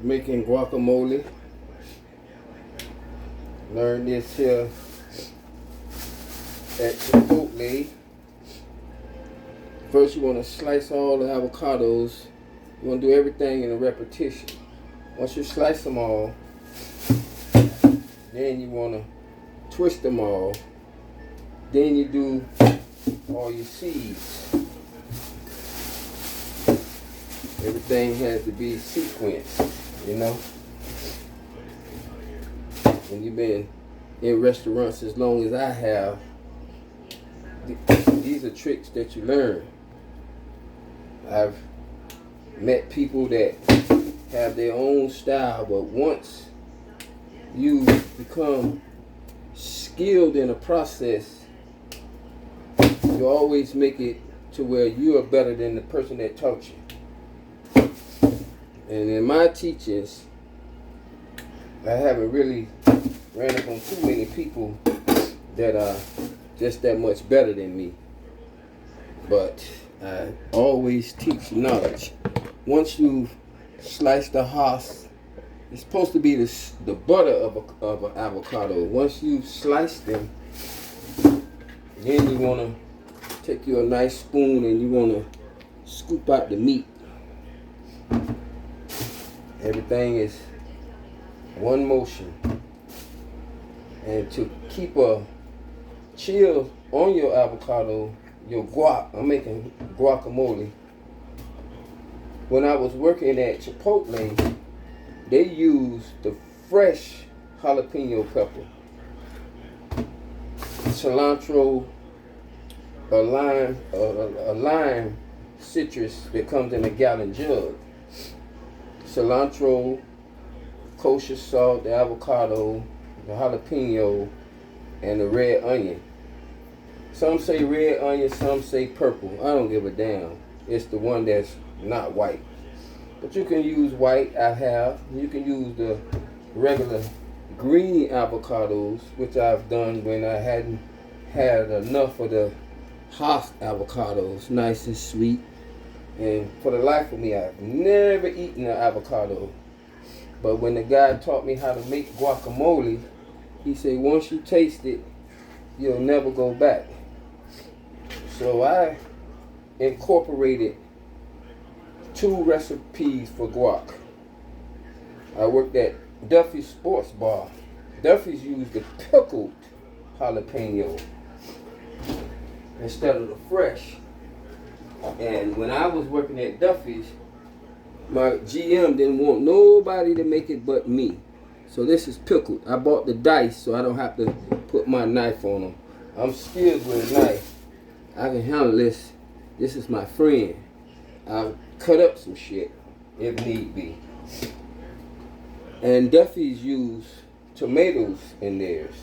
Making guacamole. Learned this here at Chipotle. First you want to slice all the avocados. You want to do everything in a repetition. Once you slice them all, then you want to twist them all. Then you do all your seeds. Everything has to be sequenced, you know. When you've been in restaurants as long as I have, these are tricks that you learn. I've met people that have their own style, but once you become skilled in a process, you always make it to where you are better than the person that taught you. And in my teachings, I haven't really ran up on too many people that are just that much better than me. But I always teach knowledge. Once you slice the Haas, it's supposed to be the butter of an avocado. Once you slice them, then you want to take you a nice spoon and you want to scoop out the meat. Everything is one motion. And to keep a chill on your avocado, your guac, I'm making guacamole. When I was working at Chipotle, they used the fresh jalapeno pepper, cilantro, a lime citrus that comes in a gallon jug, cilantro, kosher salt, the avocado, the jalapeno, and the red onion. Some say red onion, some say purple. I don't give a damn. It's the one that's not white. But you can use white, I have. You can use the regular green avocados, which I've done when I hadn't had enough of the Haas avocados, nice and sweet. And for the life of me, I've never eaten an avocado. But when the guy taught me how to make guacamole, he said once you taste it, you'll never go back. So I incorporated 2 recipes for guac. I worked at Duffy's Sports Bar. Duffy's used the pickled jalapeno instead of the fresh. And when I was working at Duffy's, my GM didn't want nobody to make it but me. So this is pickled. I bought the dice so I don't have to put my knife on them. I'm skilled with a knife. I can handle this. This is my friend. I'll cut up some shit if need be. And Duffy's use tomatoes in theirs.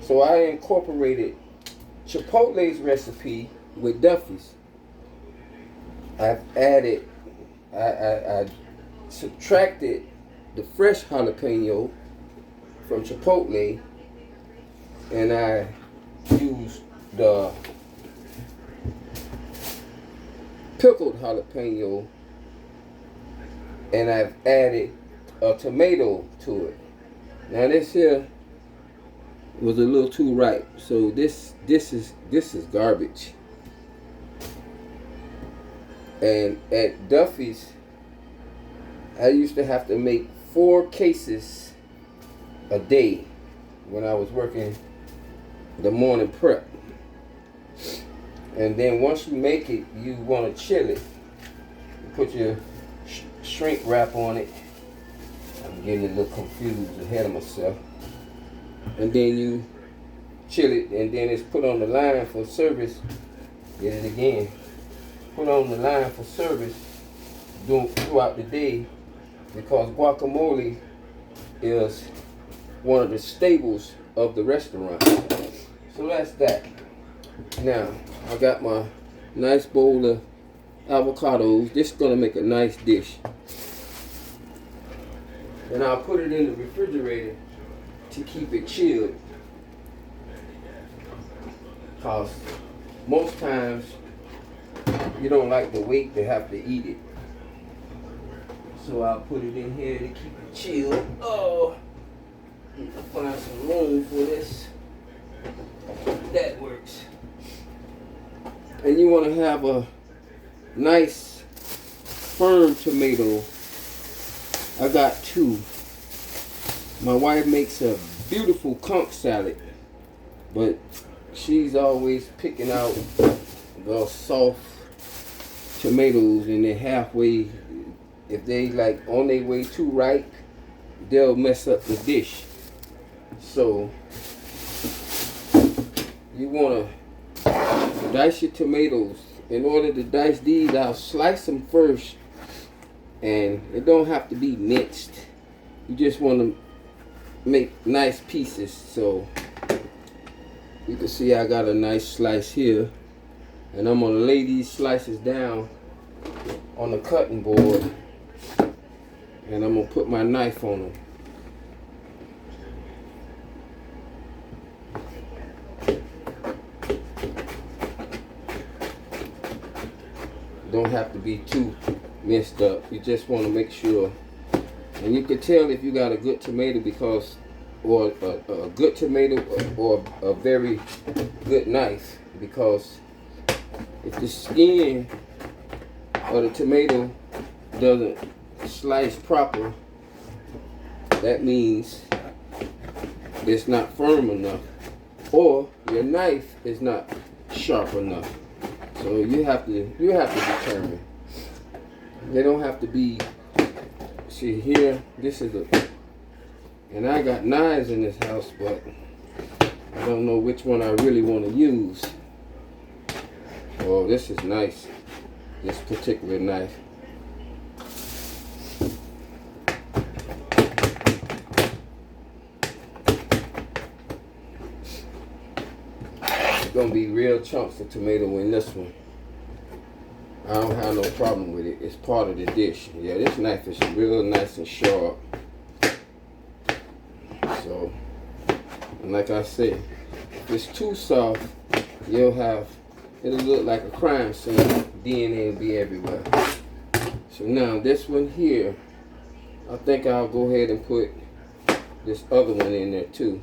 So I incorporated Chipotle's recipe with Duffy's. I've added, I subtracted the fresh jalapeno from Chipotle, and I used the pickled jalapeno, and I've added a tomato to it. Now this here was a little too ripe, so this is garbage. And at Duffy's, I used to have to make 4 cases a day when I was working the morning prep. And then once you make it, you want to chill it. You put your shrink wrap on it. I'm getting a little confused ahead of myself. And then you chill it, and then it's put on the line for service. Get it again. Put on the line for service throughout the day, because guacamole is one of the staples of the restaurant. So that's that. Now, I got my nice bowl of avocados. This is going to make a nice dish. And I'll put it in the refrigerator to keep it chilled. Because most times you don't like to wait to have to eat it. So I'll put it in here to keep it chilled. Oh, need to find some room for this. That works. And you want to have a nice firm tomato. I got 2. My wife makes a beautiful conch salad, but she's always picking out the soft tomatoes, and they're halfway. If they like on their way too ripe, they'll mess up the dish. So you want to dice your tomatoes. In order to dice these, I'll slice them first, and it don't have to be minced. You just want to make nice pieces. So you can see I got a nice slice here, and I'm gonna lay these slices down on the cutting board, and I'm gonna put my knife on them. Don't have to be too minced up. You just want to make sure. And you can tell if you got a good tomato because, or a good tomato or a very good knife, because if the skin of the tomato doesn't slice proper, that means it's not firm enough, or your knife is not sharp enough. So you have to determine. They don't have to be. See here, this is and I got knives in this house, but I don't know which one I really want to use. Oh, this is nice. This particular knife. It's gonna be real chunks of tomato in this one. I don't have no problem with it. It's part of the dish. Yeah, this knife is real nice and sharp. So, and like I said, if it's too soft, it'll look like a crime scene. DNA will be everywhere. So now this one here, I think I'll go ahead and put this other one in there too.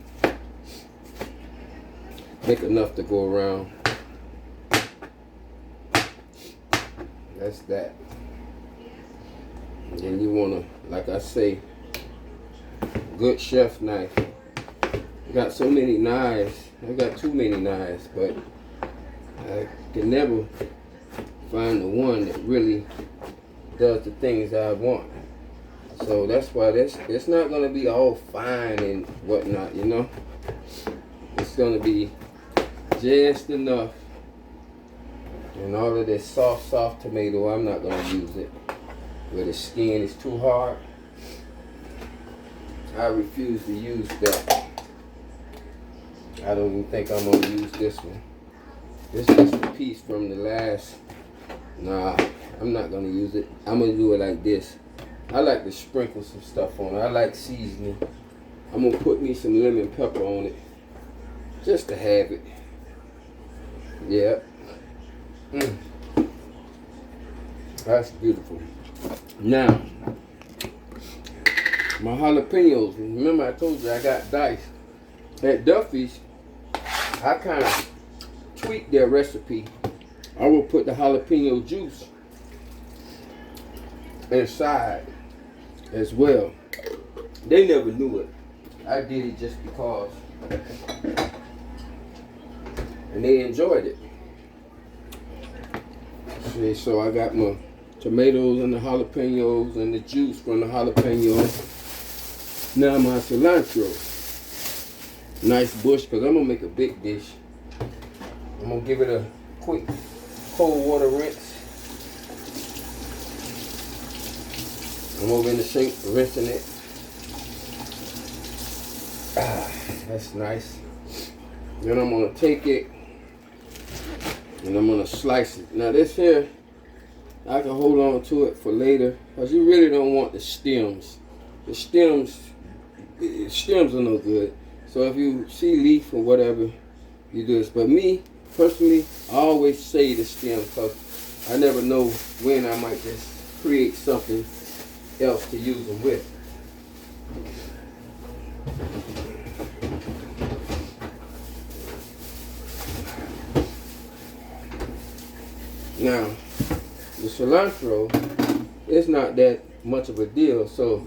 Make enough to go around. That's that. And then you wanna, like I say, good chef knife. I got so many knives. I got too many knives, but I can never find the one that really does the things I want. So that's why it's not gonna be all fine and whatnot, you know. It's gonna be just enough. And all of this soft tomato, I'm not gonna use it. Where the skin is too hard, I refuse to use that. I don't even think I'm gonna use this one. This is just a piece from the last. Nah, I'm not gonna use it. I'm gonna do it like this. I like to sprinkle some stuff on it. I like seasoning. I'm gonna put me some lemon pepper on it, just to have it. Yeah. That's beautiful. Now, my jalapenos. Remember I told you I got diced. At Duffy's, I kind of tweaked their recipe. I will put the jalapeno juice inside as well. They never knew it. I did it just because. And they enjoyed it. See, so I got my tomatoes and the jalapenos and the juice from the jalapenos. Now my cilantro. Nice bush, because I'm going to make a big dish. I'm going to give it a quick cold water rinse. I'm over in the sink rinsing it. That's nice. Then I'm going to take it and I'm going to slice it. Now this here, I can hold on to it for later, because you really don't want the stems. The stems are no good. So if you see leaf or whatever, you do this. But me, personally, I always say the stem, because I never know when I might just create something else to use them with. Now, the cilantro is not that much of a deal, so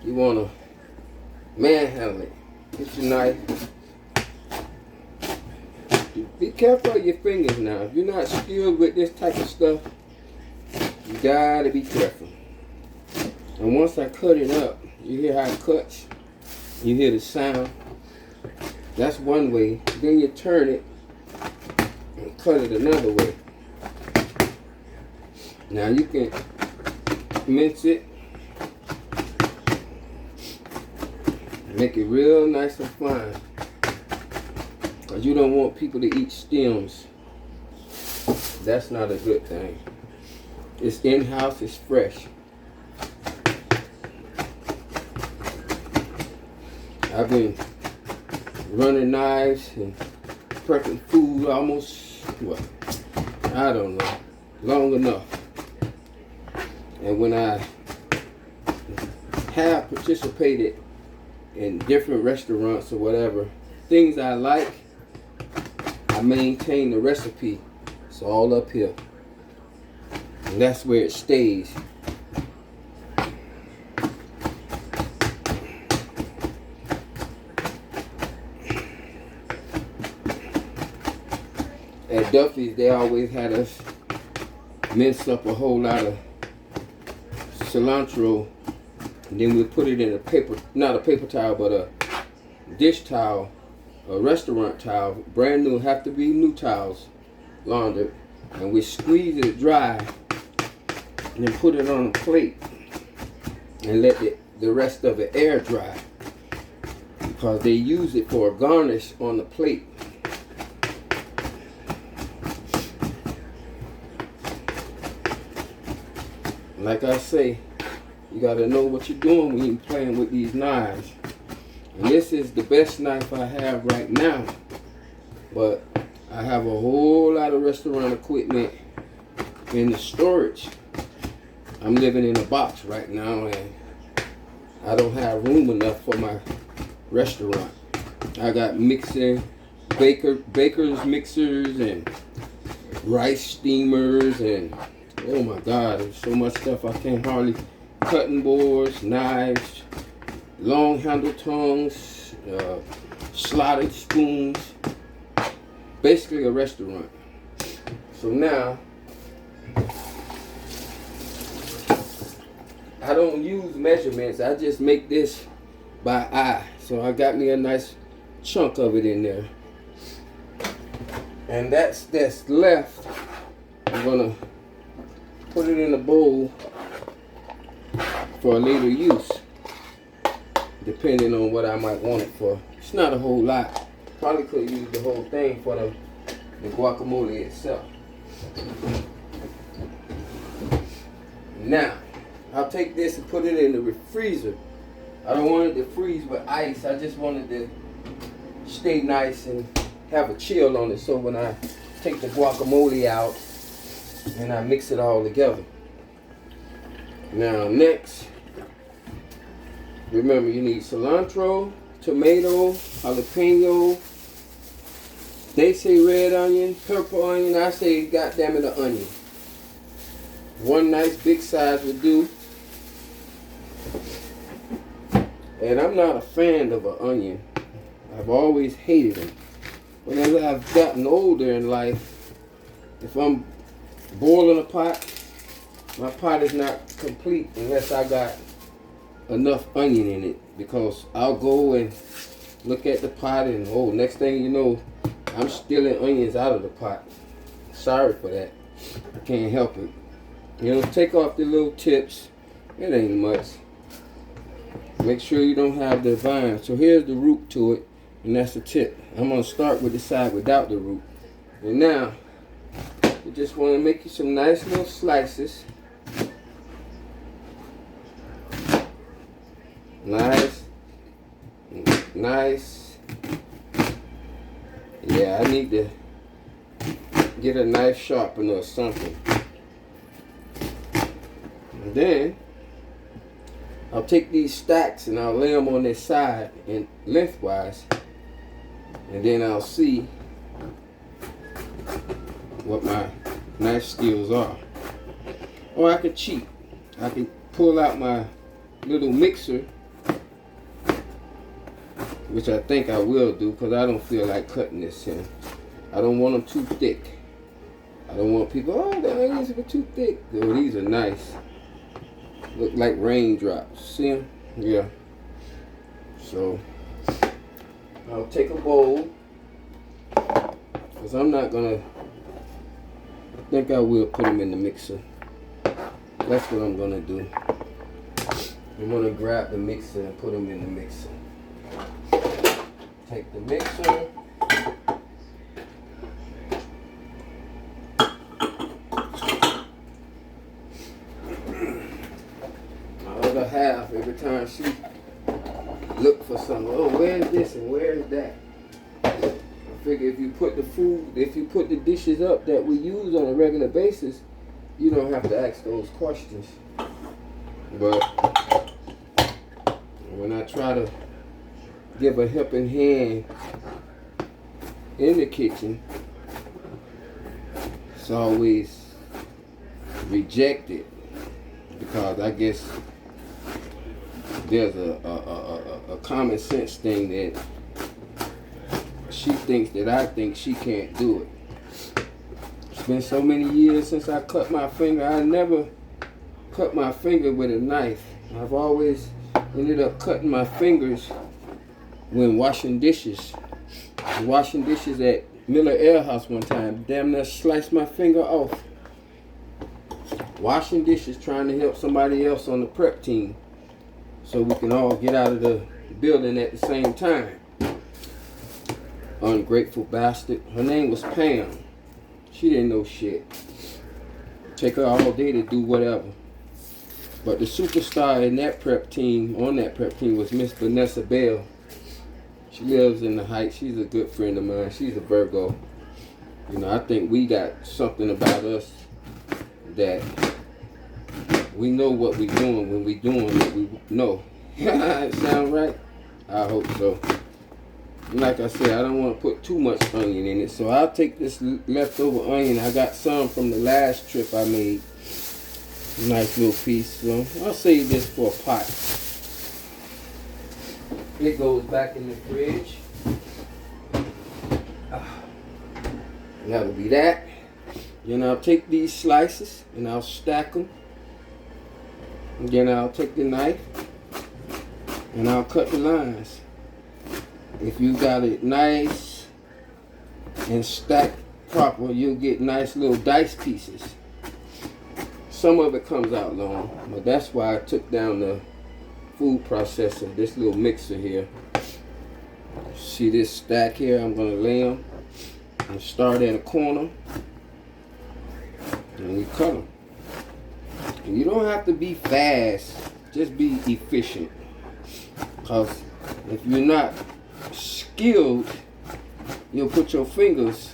you want to manhandle it. Get your knife. Be careful of your fingers now. If you're not skilled with this type of stuff, you gotta be careful. And once I cut it up, you hear how it cuts. You hear the sound. That's one way. Then you turn it and cut it another way. Now you can mince it. Make it real nice and fine. Because you don't want people to eat stems. That's not a good thing. It's in-house, it's fresh. I've been running knives and prepping food almost, what, I don't know, long enough. And when I have participated in different restaurants or whatever, things I like, I maintain the recipe. It's all up here. And that's where it stays. At Duffy's, they always had us mince up a whole lot of cilantro, and then we put it in a paper, not a paper towel, but a dish towel, a restaurant towel, brand new, have to be new towels, laundered, and we squeeze it dry, and then put it on a plate, and let the rest of it air dry, because they use it for a garnish on the plate. Like I say, you gotta know what you're doing when you're playing with these knives. And this is the best knife I have right now. But I have a whole lot of restaurant equipment in the storage. I'm living in a box right now and I don't have room enough for my restaurant. I got baker's mixers and rice steamers and oh my God, there's so much stuff I can't hardly. Cutting boards, knives, long handle tongs, slotted spoons. Basically a restaurant. So now, I don't use measurements. I just make this by eye. So I got me a nice chunk of it in there. And that's left. I'm gonna put it in a bowl for a later use, depending on what I might want it for. It's not a whole lot. Probably could use the whole thing for the guacamole itself. Now, I'll take this and put it in the freezer. I don't want it to freeze with ice. I just want it to stay nice and have a chill on it. So when I take the guacamole out, and I mix it all together. Now next, remember you need cilantro, tomato, jalapeno. They say red onion, purple onion. I say goddamn it, an onion. One nice big size would do. And I'm not a fan of an onion. I've always hated them. But as I've gotten older in life, if I'm boiling a pot, my pot is not complete unless I got enough onion in it, because I'll go and look at the pot and oh, next thing you know, I'm stealing onions out of the pot. Sorry for that. I can't help it. You know, take off the little tips. It ain't much. Make sure you don't have the vine. So here's the root to it, and that's the tip. I'm gonna start with the side without the root. And now you just want to make you some nice little slices. Nice. Yeah, I need to get a knife sharpener or something. And then I'll take these stacks and I'll lay them on their side and lengthwise, and then I'll see what my knife skills are. Or I could cheat. I can pull out my little mixer, which I think I will do because I don't feel like cutting this in. I don't want them too thick. I don't want people, oh, the onions are too thick. Oh, these are nice. Look like raindrops. See them? Yeah. So, I'll take a bowl. Because I'm not going to, I think I will put them in the mixer. That's what I'm going to do. I'm going to grab the mixer and put them in the mixer. Take the mixer. Half every time she look for something. Oh, where's this and where's that? I figure if you put the dishes up that we use on a regular basis, you don't have to ask those questions. But when I try to give a helping hand in the kitchen, it's always rejected because I guess there's a common sense thing that she thinks that I think she can't do it. It's been so many years since I cut my finger. I never cut my finger with a knife. I've always ended up cutting my fingers when washing dishes. I was washing dishes at Miller Air House one time. Damn near sliced my finger off. Washing dishes, trying to help somebody else on the prep team, so we can all get out of the building at the same time. Ungrateful bastard. Her name was Pam. She didn't know shit. Take her all day to do whatever. But the superstar in that prep team, on that prep team, was Miss Vanessa Bell. She lives in the Heights. She's a good friend of mine. She's a Virgo. You know, I think we got something about us that we know what we're doing when we're doing what we know. Sound right? I hope so. Like I said, I don't want to put too much onion in it, so I'll take this leftover onion. I got some from the last trip I made. Nice little piece. So I'll save this for a pot. It goes back in the fridge. That'll be that. Then I'll take these slices and I'll stack them. And then I'll take the knife and I'll cut the lines. If you got it nice and stacked proper, you'll get nice little dice pieces. Some of it comes out long, but that's why I took down the food processor, this little mixer here. See this stack here? I'm gonna lay them and start at a corner and we cut them. And you don't have to be fast, just be efficient. Because if you're not skilled, you'll put your fingers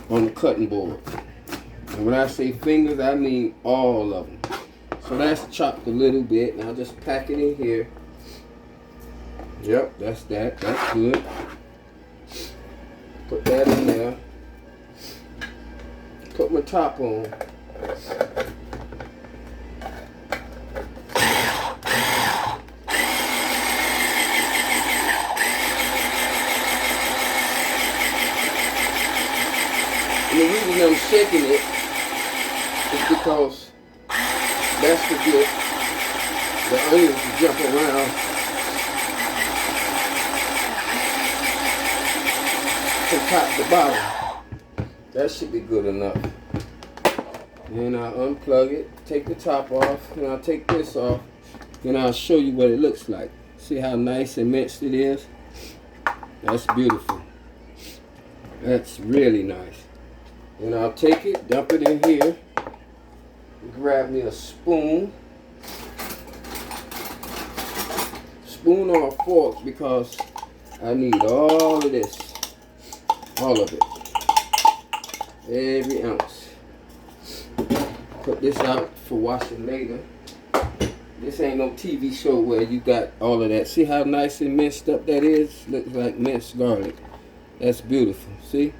on the cutting board. And when I say fingers, I mean all of them. So that's chopped a little bit, and I'll just pack it in here. Yep, that's that. That's good. Put that in there. Put my top on. And the reason I'm shaking it is because that's to get the onions to jump around from top to bottom. That should be good enough. Then I'll unplug it, take the top off, and I'll take this off. Then I'll show you what it looks like. See how nice and minced it is? That's beautiful. That's really nice. Then I'll take it, dump it in here, grab me a spoon. Spoon or a fork, because I need all of this. All of it. Every ounce. Put this out for washing later. This ain't no TV show where you got all of that. See how nice and minced up that is? Looks like minced garlic. That's beautiful. See?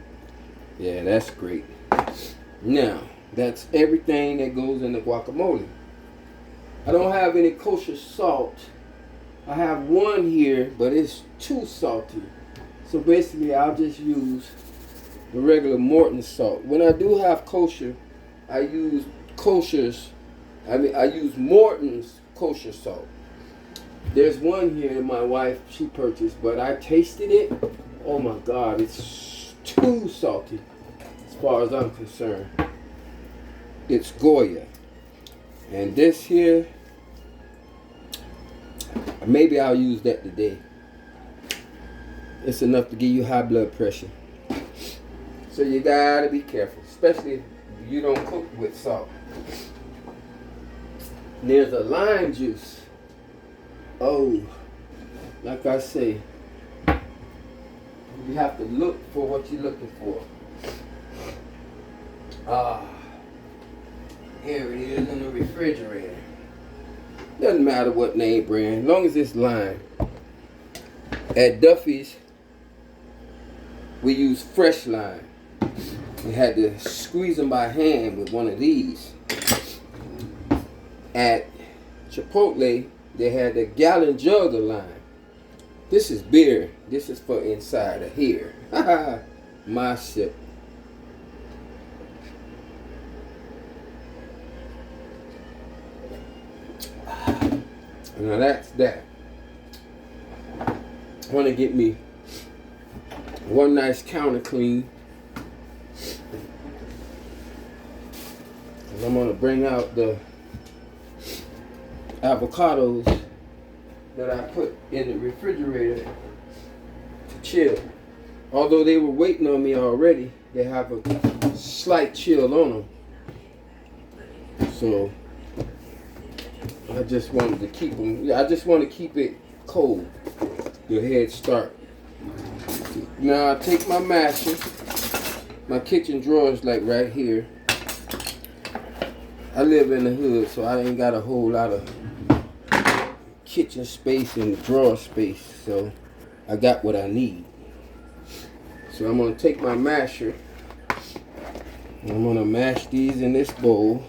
Yeah, that's great. Now, that's everything that goes in the guacamole. I don't have any kosher salt. I have one here, but it's too salty. So basically, I'll just use the regular Morton salt. When I do have kosher, I use I use Morton's kosher salt. There's one here that my wife, she purchased, but I tasted it. Oh my God, it's too salty as far as I'm concerned. It's Goya. And this here, maybe I'll use that today. It's enough to give you high blood pressure. So you gotta be careful, especially if you don't cook with salt. And there's a lime juice. Oh, like I say, you have to look for what you're looking for. Here it is in the refrigerator. Doesn't matter what name brand, as long as it's lime. At Duffy's, we use fresh lime. We had to squeeze them by hand with one of these. At Chipotle, they had a gallon jug of lime. This is beer. This is for inside of here. My sip. Now that's that. I want to get me one nice counter clean. And I'm going to bring out the avocados that I put in the refrigerator to chill. Although they were waiting on me already, they have a slight chill on them. So I just wanted to keep them. I just want to keep it cold. Your head start. Now I take my masher. My kitchen drawer is like right here. I live in the hood, so I ain't got a whole lot of kitchen space and drawer space. So I got what I need. So I'm gonna take my masher. And I'm gonna mash these in this bowl.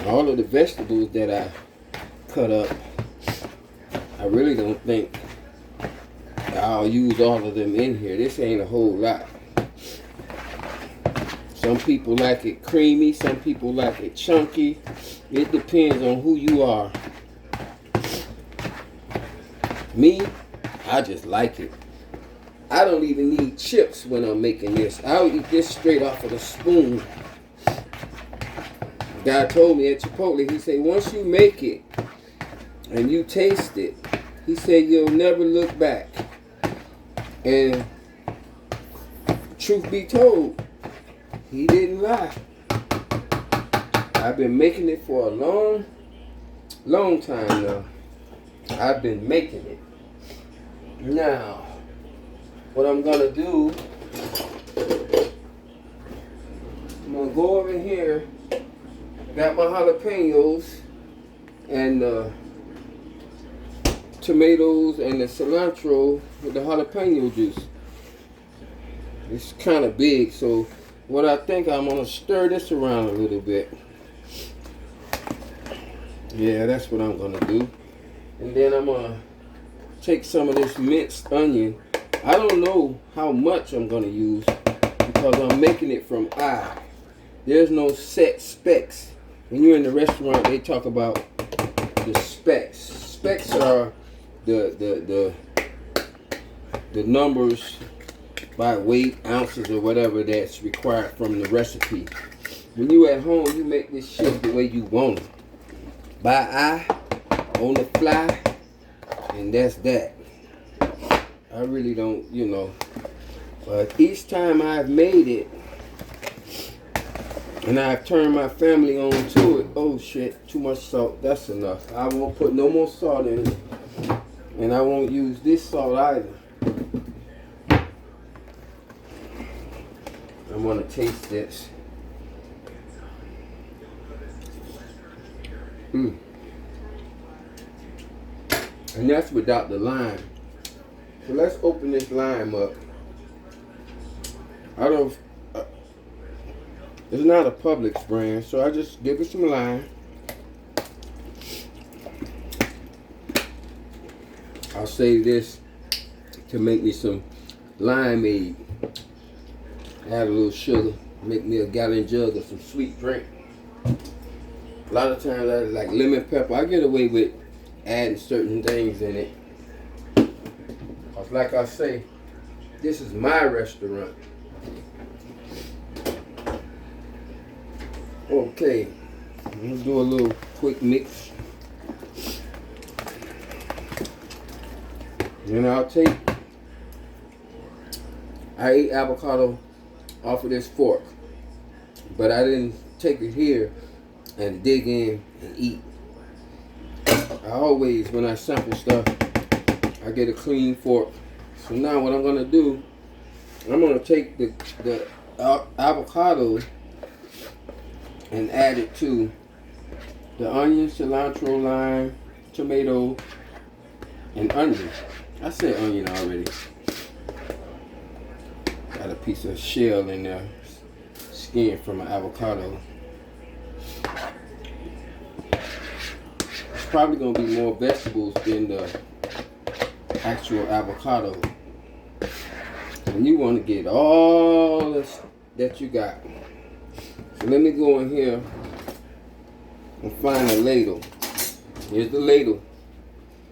All of the vegetables that I cut up, I really don't think I'll use all of them in here. This ain't a whole lot. Some people like it creamy, some people like it chunky. It depends on who you are. Me, I just like it. I don't even need chips when I'm making this. I'll eat this straight off of the spoon. God told me at Chipotle, he said, once you make it and you taste it, he said, you'll never look back. And truth be told, he didn't lie. I've been making it for a long time now. I've been making it. Now, what I'm going to do, I'm going to go over here. Got my jalapenos and tomatoes and the cilantro with the jalapeno juice. It's kind of big, so what I think, I'm going to stir this around a little bit. Yeah, that's what I'm going to do. And then I'm going to take some of this minced onion. I don't know how much I'm going to use because I'm making it from eye. There's no set specs. When you're in the restaurant, they talk about the specs. Specs are the numbers by weight, ounces, or whatever that's required from the recipe. When you at home, you make this shit the way you want it. By eye, on the fly, and that's that. I really don't, you know. But each time I've made it, and I've turned my family on to it. Oh shit, too much salt. That's enough. I won't put no more salt in it. And I won't use this salt either. want to taste this. And that's without the lime. So let's open this lime up. It's not a Publix brand, so I just give it some lime. I'll save this to make me some limeade. Add a little sugar, make me a gallon jug of some sweet drink. A lot of times I like lemon pepper. I get away with adding certain things in it. Cause like I say, this is my restaurant. Okay, let's do a little quick mix. Then I ate avocado off of this fork, but I didn't take it here and dig in and eat. I always, when I sample stuff, I get a clean fork. So now what I'm gonna do, I'm gonna take the avocado and add it to the onion, cilantro, lime, tomato, and onion. I said onion already. Got a piece of shell in there, skin from an avocado. It's probably gonna be more vegetables than the actual avocado. And you want to get all this that you got. So let me go in here and find a ladle. Here's the ladle.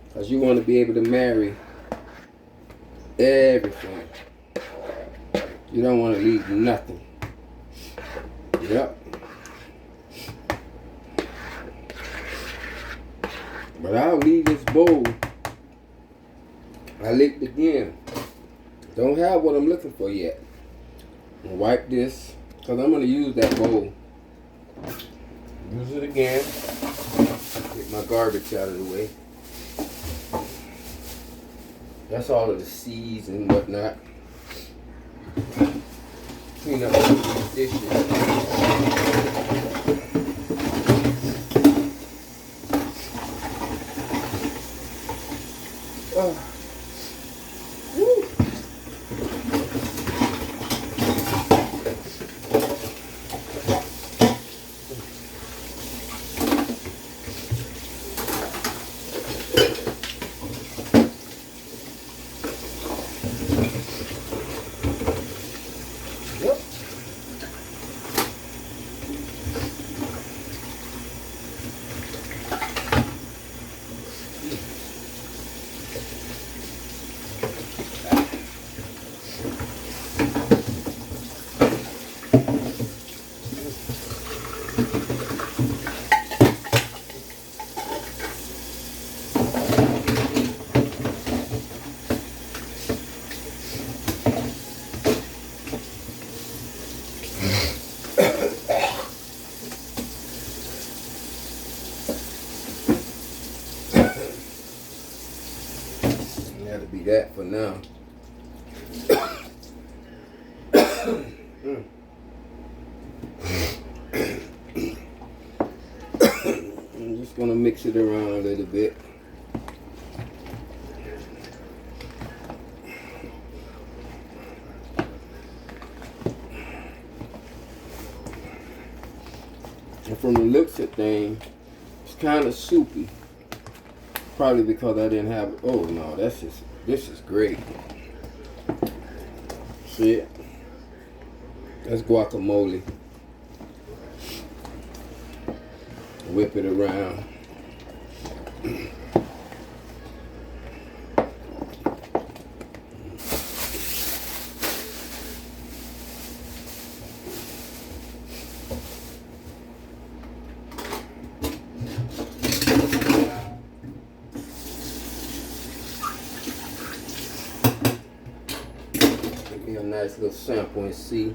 Because you want to be able to marry everything. You don't want to leave nothing. Yep. But I'll leave this bowl. I licked again. Don't have what I'm looking for yet. I'm gonna wipe this because I'm gonna use that bowl. Use it again. Get my garbage out of the way. That's all of the seeds and whatnot. Clean up these dishes. That'll be that for now. I'm just gonna mix it around a little bit. And from the looks of things, it's kind of soupy. Probably because I didn't have. Oh no, this is great. See it? That's guacamole. Whip it around. Give me a nice little sample and see.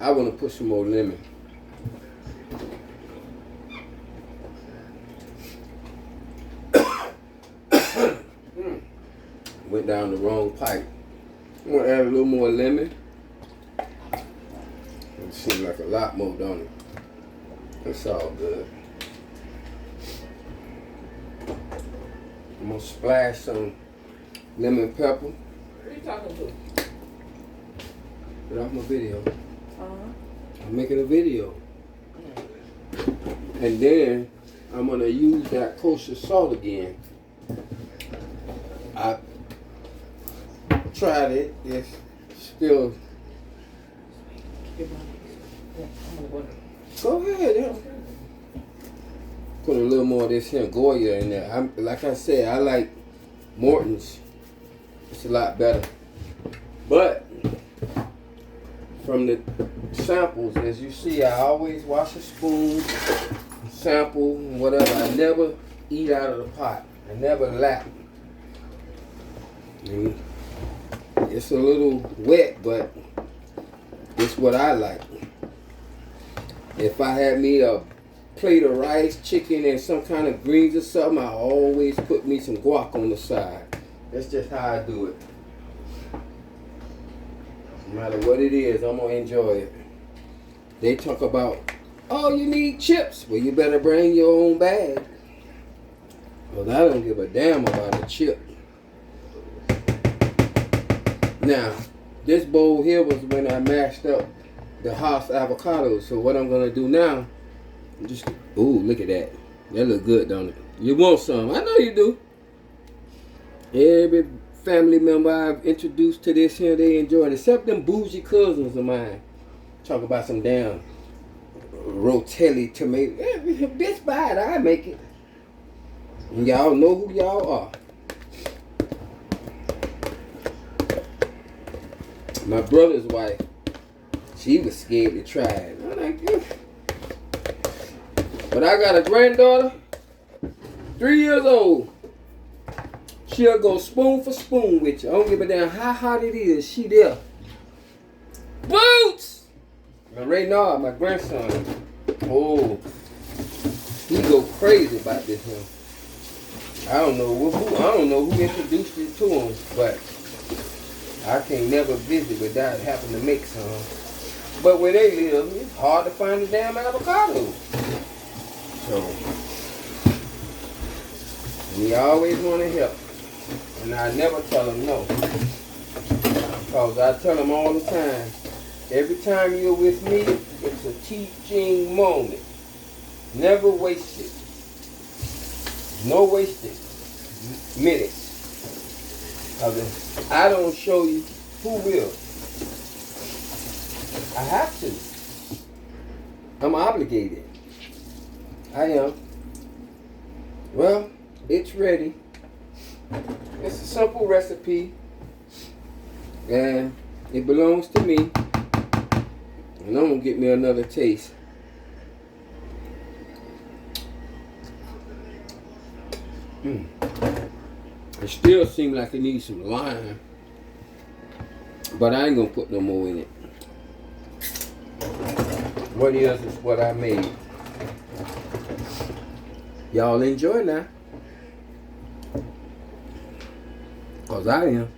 I want to put some more lemon. Went down the wrong pipe. I'm gonna add a little more lemon. It seems like a lot more, don't it? It's all good. I'm gonna splash some lemon pepper. Who are you talking to? Get off my video. Uh-huh. I'm making a video. And then I'm gonna use that kosher salt again. I tried it. It's still. Go ahead. Yeah. Put a little more of this here Goya in there. Like I said, I like Morton's. It's a lot better. But from the samples, as you see, I always wash a spoon, sample, whatever. I never eat out of the pot. I never lap. It's a little wet, but it's what I like. If I had me a plate of rice, chicken, and some kind of greens or something, I always put me some guac on the side. That's just how I do it. No matter what it is, I'm going to enjoy it. They talk about, oh, you need chips. Well, you better bring your own bag. Well, I don't give a damn about a chip. Now, this bowl here was when I mashed up the Haas avocados. So what I'm going to do now, just, ooh, look at that. That look good, don't it? You want some? I know you do. Every family member I've introduced to this here, they enjoy it. Except them bougie cousins of mine. Talk about some damn rotelli tomato. Bitch, buy it. I make it. And y'all know who y'all are. My brother's wife, she was scared to try it. I'm like, yeah. But I got a granddaughter, 3 years old. She'll go spoon for spoon with you. I don't give a damn how hot it is. She there. Boots! And Reynard, my grandson, oh, he go crazy about this one. I don't know who introduced it to him, but I can't never visit without having to make some. But where they live, it's hard to find a damn avocado. So, we always want to help. And I never tell them no. Because I tell them all the time, every time you're with me, it's a teaching moment. Never waste it. No wasted minutes. If I don't show you, who will? I have to. I'm obligated. I am. Well, it's ready. It's a simple recipe. And it belongs to me. And I'm going to get me another taste. It still seems like it needs some lime. But I ain't going to put no more in it. What is what I made. Y'all enjoy now. Because I am.